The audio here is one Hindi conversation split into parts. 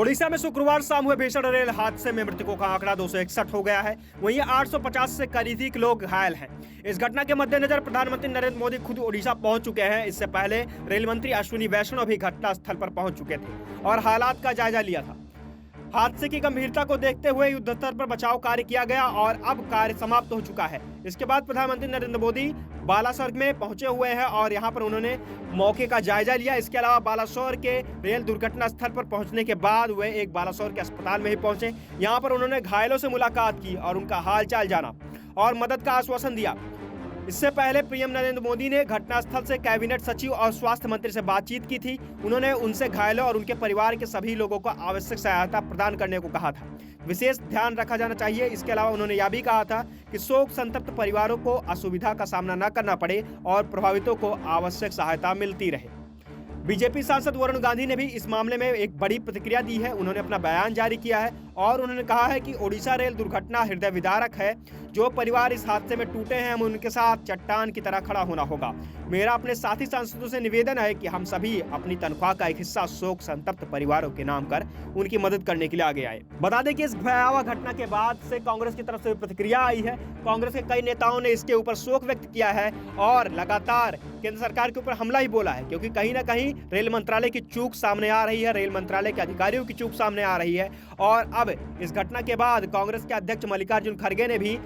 उड़ीसा में शुक्रवार शाम हुए भीषण रेल हादसे में मृतकों का आंकड़ा 261 हो गया है। वहीं 850 से करीब लोग घायल हैं। इस घटना के मद्देनजर प्रधानमंत्री नरेंद्र मोदी खुद उड़ीसा पहुंच चुके हैं। इससे पहले रेल मंत्री अश्विनी वैष्णव भी घटनास्थल पर पहुंच चुके थे और हालात का जायजा लिया था। हादसे की गंभीरता को देखते हुए युद्ध स्तर पर बचाव कार्य किया गया और अब कार्य समाप्त हो चुका है। इसके बाद प्रधानमंत्री नरेंद्र मोदी बालासोर में पहुंचे हुए हैं और यहां पर उन्होंने मौके का जायजा लिया। इसके अलावा बालासोर के रेल दुर्घटना स्थल पर पहुंचने के बाद वे एक बालासोर के अस्पताल में ही पहुंचे। यहां पर उन्होंने घायलों से मुलाकात की और उनका हालचाल जाना और मदद का आश्वासन दिया। इससे पहले पीएम नरेंद्र मोदी ने घटनास्थल से कैबिनेट सचिव और स्वास्थ्य मंत्री से बातचीत की थी। उन्होंने उनसे घायलों और उनके परिवार के सभी लोगों को आवश्यक सहायता प्रदान करने को कहा था। विशेष ध्यान रखा जाना चाहिए। इसके अलावा उन्होंने यह भी कहा था कि शोक संतप्त परिवारों को असुविधा का सामना न करना पड़े और प्रभावितों को आवश्यक सहायता मिलती रहे। बीजेपी सांसद वरुण गांधी ने भी इस मामले में एक बड़ी प्रतिक्रिया दी है। उन्होंने अपना बयान जारी किया है और उन्होंने कहा है कि ओडिशा रेल दुर्घटना हृदय विदारक है। जो परिवार इस हादसे में टूटे हैं, हम उनके साथ चट्टान की तरह खड़ा होना होगा। मेरा अपने साथी सांसदों से निवेदन है कि हम सभी अपनी तनख्वाह का एक हिस्सा शोक संतप्त परिवारों के नाम कर उनकी मदद करने के लिए आगे आए। बता दें कि इस भयावह घटना के बाद से कांग्रेस की तरफ से प्रतिक्रिया आई है। कांग्रेस के कई नेताओं ने इसके ऊपर शोक व्यक्त किया है और लगातार केंद्र सरकार के ऊपर हमला ही बोला है, क्योंकि कहीं ना कहीं रेल मंत्रालय की चूक सामने आ रही है, रेल मंत्रालय के अधिकारियों की चूक सामने आ रही है। और अब इस घटना के बाद कांग्रेस के अध्यक्ष मल्लिकार्जुन खड़गे ने भी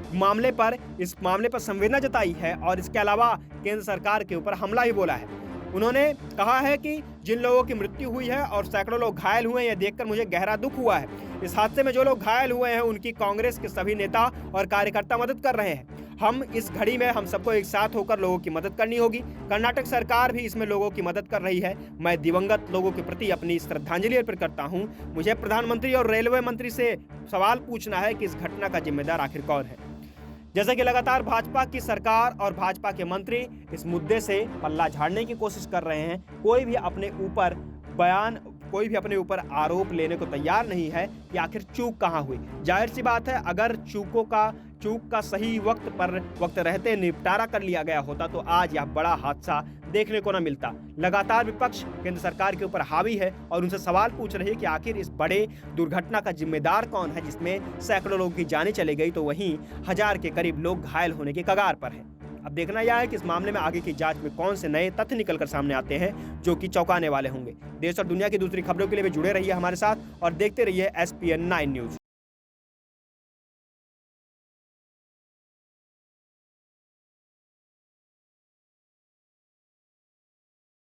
इस मामले पर संवेदना जताई है और इसके अलावा केंद्र सरकार के ऊपर हमला ही बोला है। उन्होंने कहा है कि जिन लोगों की मृत्यु हुई है और सैकड़ों लोग घायल हुए हैं, यह देखकर मुझे गहरा दुख हुआ है। इस हादसे में जो लोग घायल हुए हैं उनकी कांग्रेस के सभी नेता और कार्यकर्ता मदद कर रहे हैं। हम इस घड़ी में हम सबको एक साथ होकर लोगों की मदद करनी होगी। कर्नाटक सरकार भी इसमें लोगों की मदद कर रही है। मैं दिवंगत लोगों के प्रति अपनी श्रद्धांजलि अर्पित करता हूं। मुझे प्रधानमंत्री और रेलवे मंत्री से सवाल पूछना है कि इस घटना का जिम्मेदार आखिर कौन है। जैसे कि लगातार भाजपा की सरकार और भाजपा के मंत्री इस मुद्दे से पल्ला झाड़ने की कोशिश कर रहे हैं। कोई भी अपने ऊपर आरोप लेने को तैयार नहीं है कि आखिर चूक कहां हुई। जाहिर सी बात है, अगर चूक का सही वक्त रहते निपटारा कर लिया गया होता तो आज यह बड़ा हादसा देखने को न मिलता। लगातार विपक्ष केंद्र सरकार के ऊपर हावी है और उनसे सवाल पूछ रही है कि आखिर इस बड़े दुर्घटना का जिम्मेदार कौन है, जिसमें सैकड़ों लोगों की जानें चली गई तो वहीं 1000 के करीब लोग घायल होने के कगार पर हैं। अब देखना यह है कि इस मामले में आगे की जांच में कौन से नए तथ्य निकलकर सामने आते हैं जो कि चौंकाने वाले होंगे। देश और दुनिया की दूसरी खबरों के लिए भी जुड़े रहिए हमारे साथ और देखते रहिए SPN 9 न्यूज।